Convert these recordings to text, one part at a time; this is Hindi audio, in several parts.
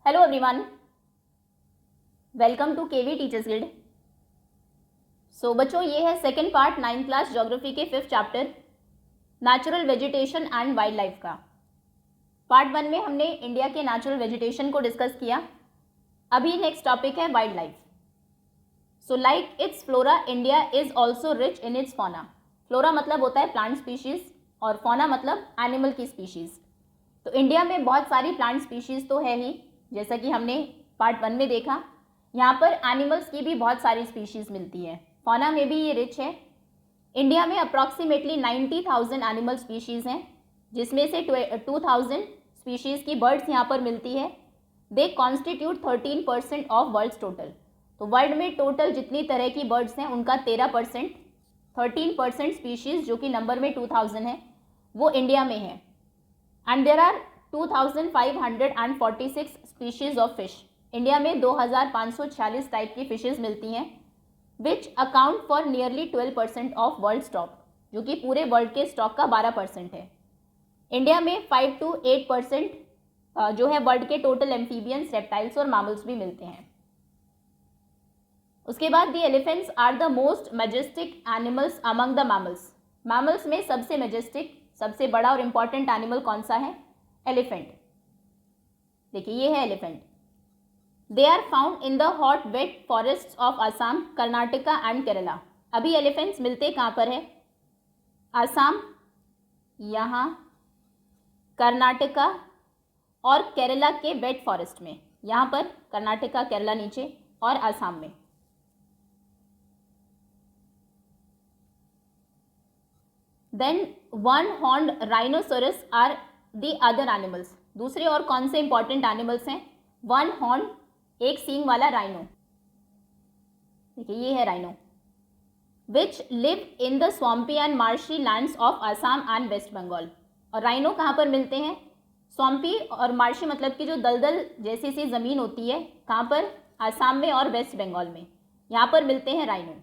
Hello everyone, welcome to KV teachers guild. So बच्चों, ये है second part 9th class geography के 5th chapter natural vegetation and wild life का। पार्ट 1 में हमने इंडिया के नेचुरल वेजिटेशन को डिस्कस किया। अभी नेक्स्ट टॉपिक है wild life. So like it's flora, India is also rich in its fauna. Flora मतलब होता है प्लांट स्पीशीज और फौना मतलब एनिमल की स्पीशीज। तो इंडिया में बहुत सारी प्लांट स्पीशीज तो है ही, जैसा कि हमने पार्ट 1 में देखा। यहाँ पर एनिमल्स की भी बहुत सारी स्पीशीज मिलती है, फौना में भी ये रिच है। इंडिया में अप्रॉक्सीमेटली 90,000 एनिमल स्पीशीज़ हैं, जिसमें से 2,000 स्पीशीज़ की बर्ड्स यहाँ पर मिलती है। They constitute 13% of world's total. तो वर्ल्ड में टोटल जितनी तरह की बर्ड्स हैं उनका 13%, 13% स्पीशीज़ जो कि नंबर में 2,000 है, वो इंडिया में है। And there are 2,546 species of fish. India में 2,546 टाइप की फिशेज मिलती हैं, which account for nearly 12% of world stock, जो कि पूरे वर्ल्ड के स्टॉक का 12% है। इंडिया में 5 to 8% जो है वर्ल्ड के टोटल एम्फीबियंस, रेप्टाइल्स और मैमल्स भी मिलते हैं। उसके बाद the elephants are the most majestic animals among the mammals. Mammals में सबसे मेजेस्टिक, सबसे बड़ा और इंपॉर्टेंट एनिमल कौन सा है? एलिफेंट। देखिए ये है elephant. They are found in the hot wet forest of Assam, Karnataka and Kerala. अभी एलिफेंट्स मिलते कहाँ पर है? असम, यहाँ कर्नाटका और केरला के वेट फॉरेस्ट में। यहाँ पर कर्नाटका, केरला नीचे और असम में। Then one horned rhinoceros are the other animals. दूसरे और कौन से इंपॉर्टेंट एनिमल्स हैं? वन हॉर्न, एक सींग वाला राइनो। देखिए ये है rhino. Which live in the swampy and marshy lands of Assam and West Bengal. और राइनो कहाँ पर मिलते हैं? स्वम्पी और मार्शी मतलब कि जो दलदल जैसी सी ज़मीन होती है, कहाँ पर? असम में और वेस्ट बंगाल में, यहाँ पर मिलते हैं राइनो।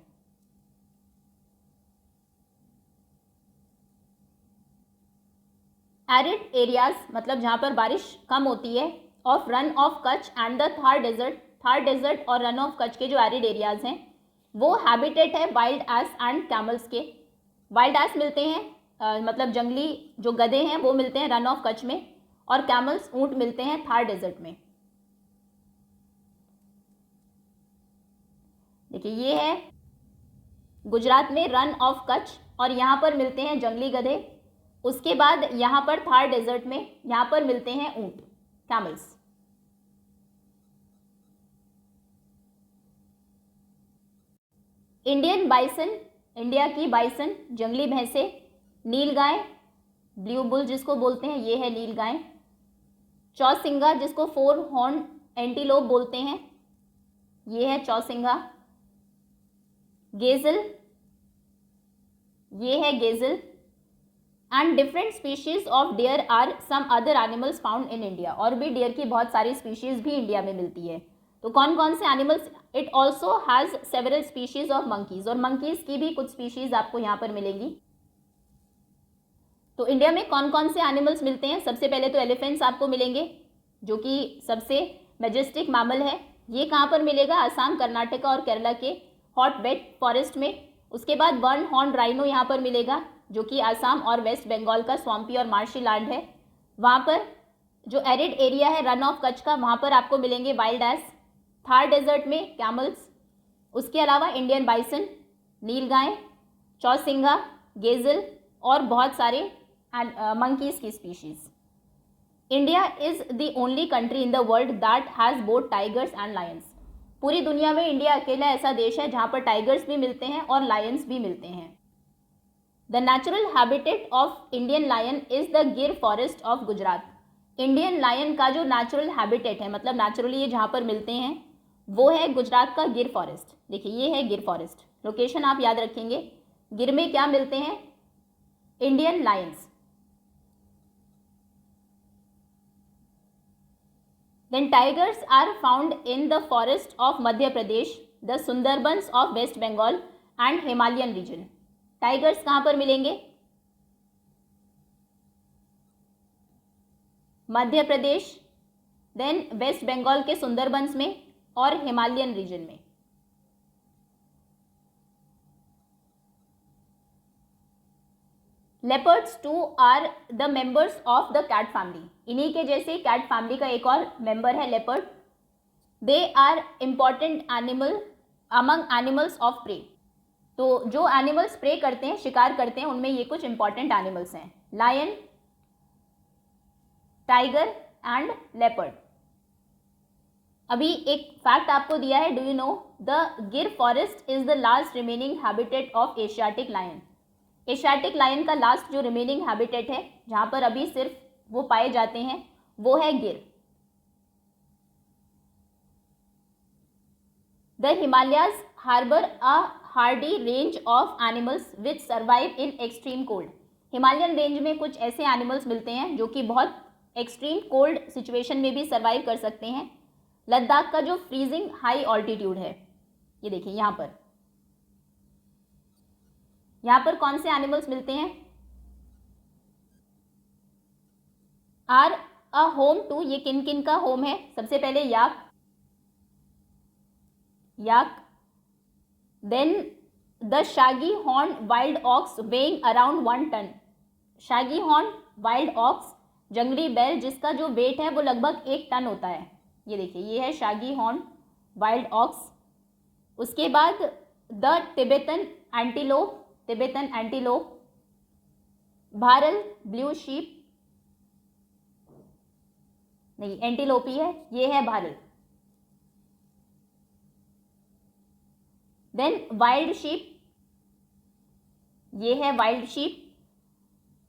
एरिड एरियाज मतलब जहाँ पर बारिश कम होती है, of run of Kutch and the Thar desert. Thar desert और रन ऑफ कच्छ के जो एरिड एरियाज हैं वो हैबिटेट है वाइल्ड एस एंड कैमल्स के। वाइल्ड एस मिलते हैं मतलब जंगली जो गधे हैं वो मिलते हैं रन ऑफ कच्छ में, और कैमल्स, ऊंट मिलते हैं थार डेजर्ट में। देखिए ये है गुजरात में रन ऑफ कच्छ, और यहाँ पर मिलते हैं जंगली गधे। उसके बाद यहाँ पर थार डेजर्ट में यहाँ पर मिलते हैं ऊंट, कैमल्स। इंडियन बाइसन, इंडिया की बाइसन जंगली भैंसे। नील गाय, ब्लू बुल जिसको बोलते हैं, ये है नील गाय। चौसिंगा जिसको 4 हॉर्न एंटीलोप बोलते हैं, ये है चौसिंगा। गेजल, ये है gazelle. And different species of deer are some other animals found in India. और भी डियर की बहुत सारी स्पीशीज भी इंडिया में मिलती है। तो कौन कौन से animals? It also has several species of monkeys, और मंकीज की भी कुछ स्पीशीज आपको यहाँ पर मिलेंगी। तो इंडिया में कौन कौन से एनिमल्स मिलते हैं? सबसे पहले तो एलिफेंट्स आपको मिलेंगे, जो कि सबसे मेजेस्टिक मैमल है। ये कहाँ पर मिलेगा? असम, कर्नाटका और केरला के हॉट वेट फॉरेस्ट में। उसके बाद वन हॉर्न राइनो यहाँ पर मिलेगा, जो कि असम और वेस्ट बंगाल का स्वाम्पी और मार्शी लैंड है। वहाँ पर जो एरिड एरिया है रन ऑफ कच्छ का, वहाँ पर आपको मिलेंगे वाइल्ड एस। थार डेजर्ट में कैमल्स। उसके अलावा इंडियन बाइसन, नीलगाय, चौसिंगा, गेजल और बहुत सारे मंकीज की species. India is the only country in the world that has both tigers and Lions. पूरी दुनिया में इंडिया अकेला ऐसा देश है जहाँ पर टाइगर्स भी मिलते हैं और लायंस भी मिलते हैं। The natural habitat of Indian lion is the Gir forest of Gujarat. Indian lion का जो नेचुरल हैबिटेट है, मतलब नेचुरली ये जहाँ पर मिलते हैं, वो है गुजरात का गिर फॉरेस्ट। देखिए ये है गिर फॉरेस्ट। लोकेशन आप याद रखेंगे। गिर में क्या मिलते हैं? Indian lions. Then tigers are found in the forest of Madhya Pradesh, the Sundarbans of West Bengal and Himalayan region. Tigers कहाँ पर मिलेंगे? मध्य प्रदेश, देन वेस्ट बंगाल के सुंदरबंस में और हिमालयन रीजन में। Leopards too are the members of the cat family, इन्हीं के जैसे कैट फैमिली का एक और मेंबर है leopard. They are important animal among animals of prey, तो जो एनिमल्स प्रे करते हैं, शिकार करते हैं, उनमें ये कुछ इंपॉर्टेंट एनिमल्स हैं, लायन, टाइगर एंड लेपर्ड। अभी एक फैक्ट आपको दिया है, do you know the Gir forest is the last remaining habitat of Asiatic lion. Asiatic lion का लास्ट जो रिमेनिंग हैबिटेट है, जहां पर अभी सिर्फ वो पाए जाते हैं, वो है Gir. The Himalayas harbour a hardy range of animals which survive in extreme cold. Himalayan range में कुछ ऐसे एनिमल्स मिलते हैं जो कि बहुत एक्सट्रीम कोल्ड सिचुएशन में भी सर्वाइव कर सकते हैं। लद्दाख का जो फ्रीजिंग हाई ऑल्टीट्यूड है, ये देखिए यहाँ पर कौन से एनिमल्स मिलते हैं, आर अ होम टू, ये किन किन का होम है, सबसे पहले yak, then the shaggy horn wild ox weighing around 1 ton. Shaggy horn wild ox, जंगली बैल जिसका जो वेट है वो लगभग 1 टन होता है। ये देखिए, ये है शैगी हॉर्न वाइल्ड ऑक्स। उसके बाद the Tibetan antelope, bharal blue sheep, नहीं एंटीलोप ही है, ये है भारल। देन वाइल्ड शीप, ये है wild sheep,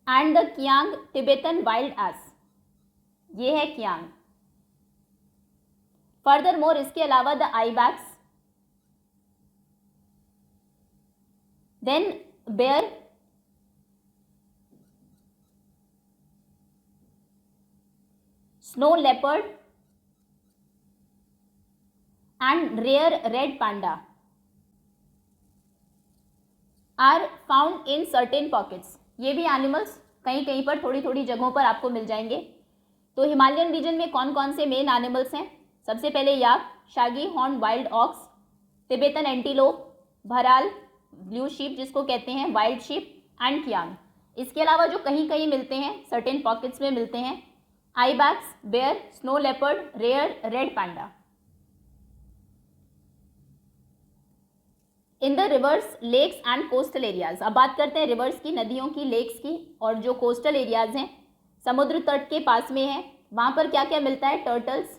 and the kiang Tibetan wild ass, ये है कियांग। फर्दर मोर, इसके अलावा the ibex, then bear, snow leopard and rare red panda are found in certain pockets. ये भी एनिमल्स कहीं कहीं पर थोड़ी थोड़ी जगहों पर आपको मिल जाएंगे। तो हिमालयन रीजन में कौन कौन से मेन एनिमल्स हैं, सबसे पहले yak, shaggy horn wild ox, Tibetan antelope, bharal blue sheep जिसको कहते हैं, वाइल्ड शीप एंड कियांग। इसके अलावा जो कहीं कहीं मिलते हैं, सर्टेन पॉकेट्स में मिलते हैं, ibex, bear, snow leopard, rare red panda. In the rivers, lakes and coastal areas. अब बात करते हैं रिवर्स की, नदियों की, लेक्स की, और जो कोस्टल एरियाज हैं, समुद्र तट के पास में है, वहां पर क्या क्या मिलता है, टर्टल्स,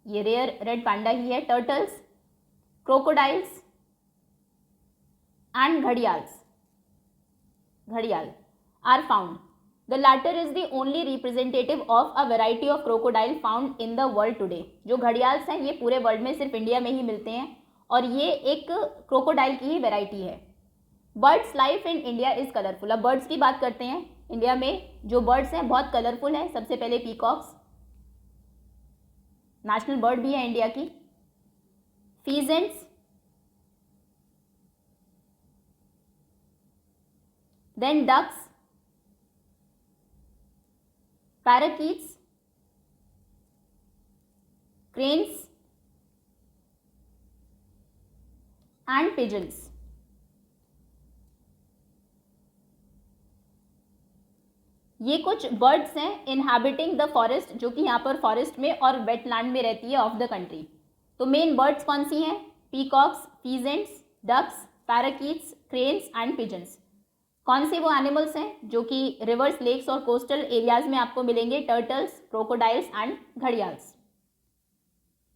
ये रेयर रेड पांडा ही है, टर्टल्स, क्रोकोडाइल्स एंड घड़ियाल are found. The latter is the only representative of a variety of crocodile found in the world today. जो घड़ियाल्स हैं ये पूरे वर्ल्ड में सिर्फ इंडिया में ही मिलते हैं, और ये एक क्रोकोडाइल की ही वेराइटी है। Birds life in India is colourful. अब बर्ड्स की बात करते हैं, इंडिया में जो बर्ड्स हैं बहुत कलरफुल है। सबसे पहले पीकॉक्स, नेशनल बर्ड भी है इंडिया की, pheasants, then ducks, parakeets, cranes and pigeons. ये कुछ बर्ड्स हैं इनहैबिटिंग द फॉरेस्ट, जो कि यहाँ पर फॉरेस्ट में और वेटलैंड में रहती है ऑफ द कंट्री। तो मेन बर्ड्स कौन सी हैं, peacocks, pheasants, ducks, parakeets, cranes and pigeons. कौन से वो एनिमल्स हैं जो कि रिवर्स, लेक्स और कोस्टल एरियाज में आपको मिलेंगे, turtles, crocodiles and gharials.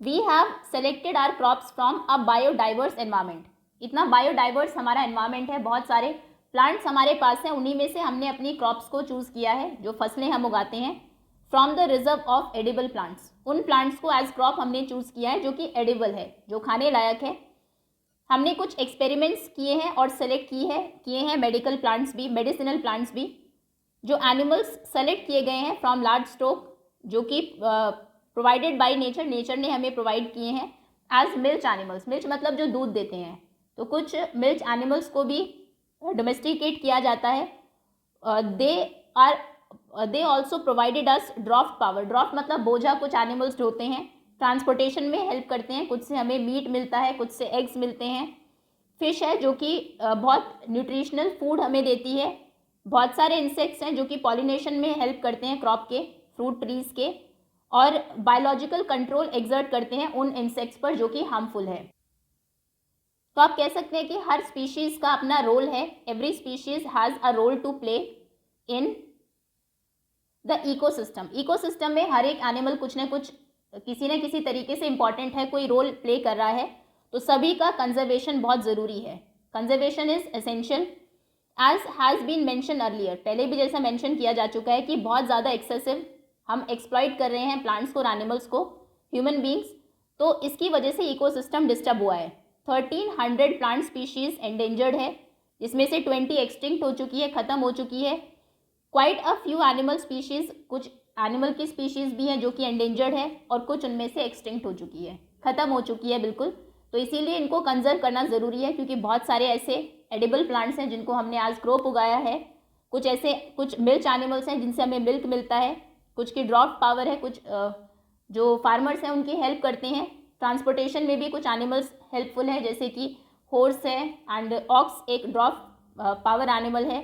We have selected our crops from a biodiverse environment. इतना बायोडाइवर्स हमारा एनवायरमेंट है, बहुत सारे प्लांट्स हमारे पास हैं, उन्हीं में से हमने अपनी क्रॉप्स को चूज़ किया है, जो फसलें हम उगाते हैं, from the reserve of edible plants. उन प्लांट्स को एज क्रॉप हमने चूज़ किया है जो कि एडिबल है, जो खाने लायक है। हमने कुछ एक्सपेरिमेंट्स किए हैं और सेलेक्ट किए हैं मेडिकल प्लांट्स भी, मेडिसिनल प्लांट्स भी। जो एनिमल्स सेलेक्ट किए गए हैं फ्रॉम लार्ज स्टॉक, जो कि प्रोवाइडेड बाय नेचर, नेचर ने हमें प्रोवाइड किए हैं एज मिल्च एनिमल्स। मिल्च मतलब जो दूध देते हैं, तो कुछ मिल्च एनिमल्स को भी डोमेस्टिकेट किया जाता है। They are they also provided us draft power. Draft मतलब बोझा, कुछ एनिमल्स ढोते हैं, ट्रांसपोर्टेशन में हेल्प करते हैं, कुछ से हमें मीट मिलता है, कुछ से एग्स मिलते हैं। फिश है जो कि बहुत न्यूट्रिशनल फूड हमें देती है। बहुत सारे इंसेक्ट्स हैं जो कि पॉलिनेशन में हेल्प करते हैं क्रॉप के, फ्रूट ट्रीज के, और बायोलॉजिकल कंट्रोल एग्जर्ट करते हैं उन इंसेक्ट्स पर जो कि हार्मफुल है। तो आप कह सकते हैं कि हर स्पीशीज़ का अपना रोल है। Every species has a role to play in the ecosystem. Ecosystem में हर एक एनिमल कुछ न कुछ किसी न किसी तरीके से इंपॉर्टेंट है, कोई रोल प्ले कर रहा है। तो सभी का कंजर्वेशन बहुत ज़रूरी है। Conservation is essential as has been mention earlier. पहले भी जैसा मेंशन किया जा चुका है कि बहुत ज़्यादा एक्सेसिव हम एक्सप्लॉइट कर रहे हैं प्लांट्स को और एनिमल्स को, ह्यूमन बींग्स, तो इसकी वजह से इकोसिस्टम डिस्टर्ब हुआ है। 1300 प्लांट स्पीशीज़ एंडेंजर्ड है, जिसमें से 20 एक्सटिंक्ट हो चुकी है, ख़त्म हो चुकी है। Quite a few animal species, कुछ एनिमल की स्पीशीज़ भी हैं जो कि एंडेंजर्ड है, और कुछ उनमें से एक्सटिंक्ट हो चुकी है, ख़त्म हो चुकी है बिल्कुल। तो इसीलिए इनको कंजर्व करना ज़रूरी है, क्योंकि बहुत सारे ऐसे एडिबल प्लांट्स हैं जिनको हमने आज क्रॉप उगाया है। कुछ मिल्च एनिमल्स हैं जिनसे हमें मिल्क मिलता है, कुछ की ड्राफ्ट पावर है, कुछ जो फार्मर्स हैं उनकी हेल्प करते हैं। ट्रांसपोर्टेशन में भी कुछ एनिमल्स हेल्पफुल है, जैसे कि हॉर्स है एंड ऑक्स एक ड्राफ्ट पावर एनिमल है।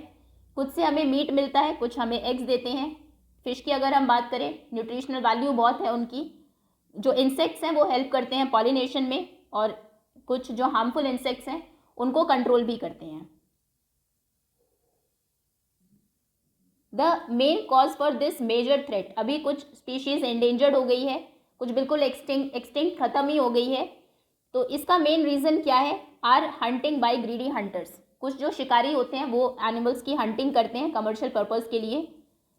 कुछ से हमें मीट मिलता है, कुछ हमें एग्स देते हैं। फिश की अगर हम बात करें, न्यूट्रिशनल वैल्यू बहुत है उनकी। जो इंसेक्ट्स हैं वो हेल्प करते हैं पॉलिनेशन में, और कुछ जो हार्मफुल इंसेक्ट्स हैं उनको कंट्रोल भी करते हैं। The main cause for this major threat, अभी कुछ स्पीशीज़ एंडेंजर्ड हो गई है, कुछ बिल्कुल एक्सटिंक्ट ख़त्म ही हो गई है। तो इसका मेन रीज़न क्या है? Are hunting by greedy hunters. कुछ जो शिकारी होते हैं वो एनिमल्स की हंटिंग करते हैं कमर्शियल पर्पज़ के लिए।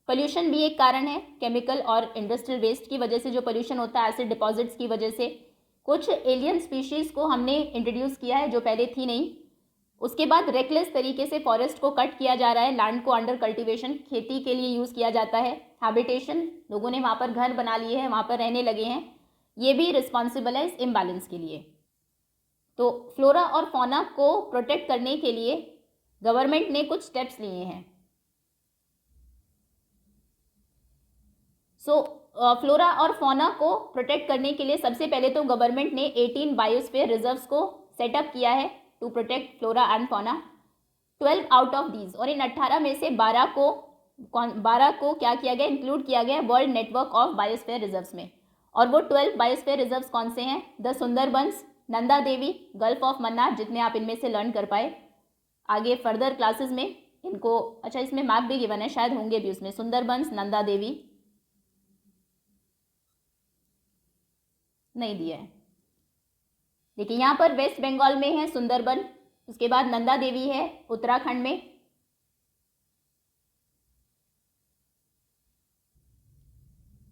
पोल्यूशन भी एक कारण है, केमिकल और इंडस्ट्रियल वेस्ट की वजह से जो पोल्यूशन होता है, एसिड डिपॉजिट्स की वजह से। कुछ एलियन स्पीशीज़ को हमने इंट्रोड्यूस किया है जो पहले थी नहीं। उसके बाद रेकलेस तरीके से फॉरेस्ट को कट किया जा रहा है, लैंड को अंडर कल्टीवेशन खेती के लिए यूज़ किया जाता है। हैबिटेशन, लोगों ने वहाँ पर घर बना लिए हैं, वहाँ पर रहने लगे हैं, ये भी रिस्पॉन्सिबल है इस इम्बैलेंस के लिए। तो फ्लोरा और फौना को प्रोटेक्ट करने के लिए गवर्नमेंट ने कुछ स्टेप्स लिए हैं। फ्लोरा और फौना को प्रोटेक्ट करने के लिए सबसे पहले तो गवर्नमेंट ने 18 बायोस्फीयर रिजर्व्स को सेटअप किया है to protect flora and fauna. 12 out of these, और इन 18 में से 12 को क्या किया गया, इंक्लूड किया गया world network of biosphere reserves में। और वो 12 बायोस्फीयर रिजर्व्स कौन से हैं? The Sundarbans, Nanda Devi, gulf of Mannar, जितने आप इनमें से लर्न कर पाए आगे फर्दर क्लासेस में इनको। अच्छा, इसमें मैप भी गिवन है, शायद होंगे भी उसमें, सुंदरबंस, नंदा देवी नहीं दिया है। देखिए यहाँ पर वेस्ट बंगाल में है सुंदरबन, उसके बाद नंदा देवी है उत्तराखंड में,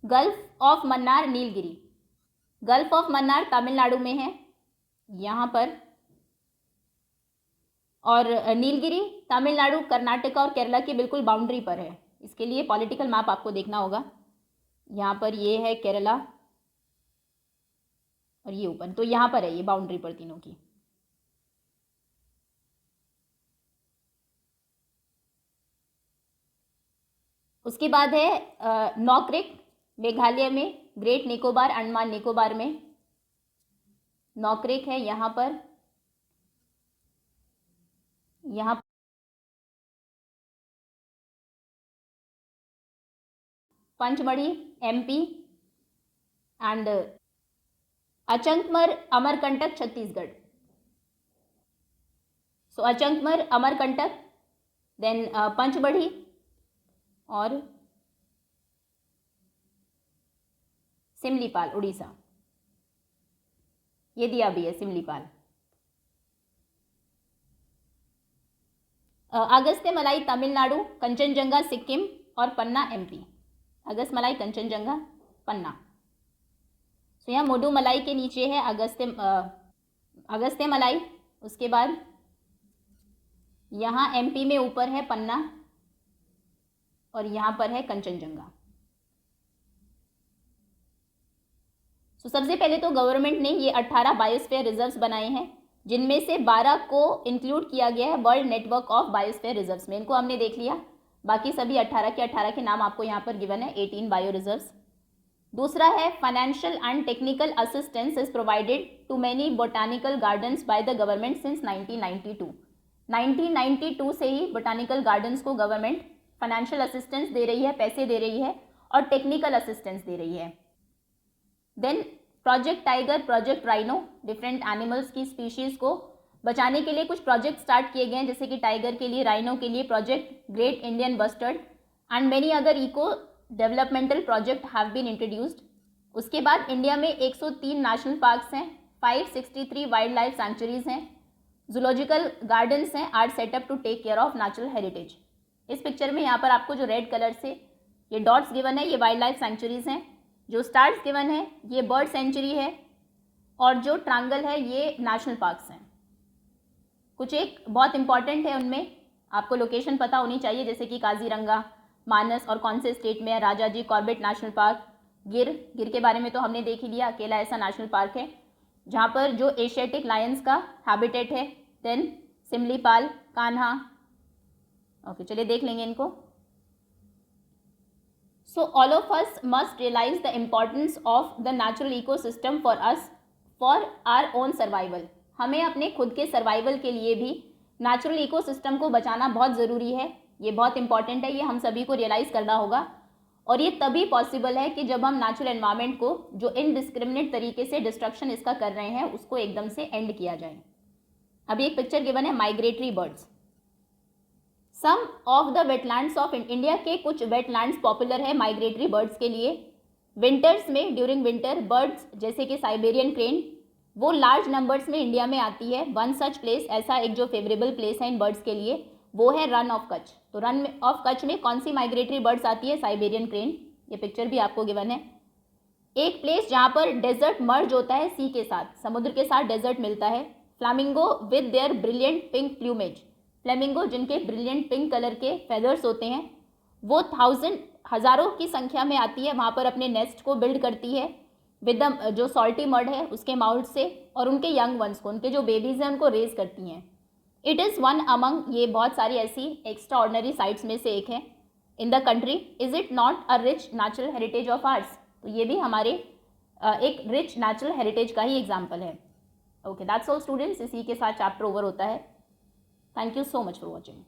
gulf of Mannar Nilgiri, gulf of Mannar Tamil Nadu में है यहाँ पर, और नीलगिरी तमिलनाडु, कर्नाटका और केरला की बिल्कुल बाउंड्री पर है। इसके लिए पॉलिटिकल मैप आपको देखना होगा। यहाँ पर ये है केरला और ये ऊपर, तो यहाँ पर है ये बाउंड्री पर तीनों की। उसके बाद है नॉकरेक, मेघालय में, ग्रेट निकोबार, अंडमान निकोबार में नॉकरेक है यहाँ पर। यहाँ Pachmarhi MP and Achanakmar Amarkantak Chhattisgarh. So Achanakmar Amarkantak, then Pachmarhi और सिमलीपाल उड़ीसा, ये दिया भी है सिमलीपाल। अगस्त्य मलाई तमिलनाडु, कंचनजंगा सिक्किम और पन्ना MP। अगस्त मलाई, कंचनजंगा, पन्ना। तो यहाँ मोडू मलाई के नीचे है अगस्त्य मलाई। उसके बाद यहाँ MP में ऊपर है पन्ना और यहाँ पर है कंचनजंगा। तो सबसे पहले तो गवर्नमेंट ने ये 18 बायोस्फीयर रिजर्व्स बनाए हैं, जिनमें से 12 को इंक्लूड किया गया है world network of biosphere reserves में। इनको हमने देख लिया। बाकी सभी 18 के 18 के नाम आपको यहाँ पर गिवन है, 18 बायो रिजर्व्स। दूसरा है financial and technical assistance is provided to many botanical gardens by the government since 1992। 1992 से ही बोटानिकल गार्डन्स को गवर्नमेंट फाइनेंशियल असिस्टेंस दे रही है, पैसे दे रही है और टेक्निकल असिस्टेंस दे रही है। Then project tiger, project rhino, different animals की स्पीशीज़ को बचाने के लिए कुछ प्रोजेक्ट स्टार्ट किए गए हैं, जैसे कि टाइगर के लिए, राइनो के लिए project great Indian bustard and many other eco developmental project have been introduced. उसके बाद इंडिया में 103 नेशनल पार्क्स हैं, 563 वाइल्ड लाइफ सेंचुरीज हैं, जूलॉजिकल गार्डन्स हैं, are setup to take care of natural heritage. इस पिक्चर में यहाँ पर आपको जो रेड कलर से ये डॉट्स गिवन है, ये वाइल्ड लाइफ सेंचुरीज हैं, जो स्टार्स गिवन है ये बर्ड सेंचुरी है, और जो ट्रायंगल है ये नेशनल पार्क्स हैं। कुछ एक बहुत इंपॉर्टेंट है, उनमें आपको लोकेशन पता होनी चाहिए, जैसे कि काजीरंगा, मानस और कौन से स्टेट में है, राजाजी कॉर्बेट नेशनल पार्क, गिर के बारे में तो हमने देख ही लिया, अकेला ऐसा नेशनल पार्क है जहाँ पर जो एशियाटिक लायंस का हैबिटेट है। देन सिमलीपाल, कान्हा। ओके, चलिए देख लेंगे इनको। So all of us must realise the importance of the natural ecosystem for us for our own survival. हमें अपने खुद के सर्वाइवल के लिए भी नेचुरल इकोसिस्टम को बचाना बहुत ज़रूरी है, ये बहुत इंपॉर्टेंट है, ये हम सभी को रियलाइज़ करना होगा। और ये तभी पॉसिबल है कि जब हम नेचुरल एनवायरनमेंट को जो इनडिस्क्रिमिनेट तरीके से डिस्ट्रक्शन इसका कर रहे हैं उसको एकदम से एंड किया जाए। अभी एक पिक्चर गिवन है, migratory birds. Some of the wetlands of India के कुछ वेटलैंड्स पॉपुलर है माइग्रेटरी बर्ड्स के लिए। विंटर्स में, ड्यूरिंग विंटर, बर्ड्स जैसे कि साइबेरियन क्रेन वो लार्ज नंबर्स में इंडिया में आती है। वन सच प्लेस, ऐसा एक जो फेवरेबल प्लेस है इन बर्ड्स के लिए, वो है रन ऑफ कच्छ। तो रन ऑफ कच्छ में कौन सी माइग्रेटरी बर्ड्स आती है? Siberian crane. ये पिक्चर भी आपको गिवन है। एक प्लेस जहाँ पर डेजर्ट मर्ज होता है सी के साथ, समुद्र के साथ डेजर्ट मिलता है। Flamingo with their brilliant pink plumage, flamingo जिनके ब्रिलियंट पिंक कलर के फेदर्स होते हैं, वो हज़ारों की संख्या में आती है, वहाँ पर अपने नेस्ट को बिल्ड करती है विद द जो सॉल्टी मड है उसके माउथ से, और उनके यंग वंस को, उनके जो बेबीज़ हैं उनको रेज करती हैं। इट इज़ वन अमंग, ये बहुत सारी ऐसी एक्स्ट्रा ऑर्डनरी साइट्स में से एक है in the country. Is it not a rich natural heritage of arts? तो ये भी हमारे एक रिच नेचुरल हेरिटेज का ही एग्जाम्पल है। ओके, दैट्स ऑल स्टूडेंट्स, इसी के साथ चैप्टर ओवर होता है। Thank you so much for watching.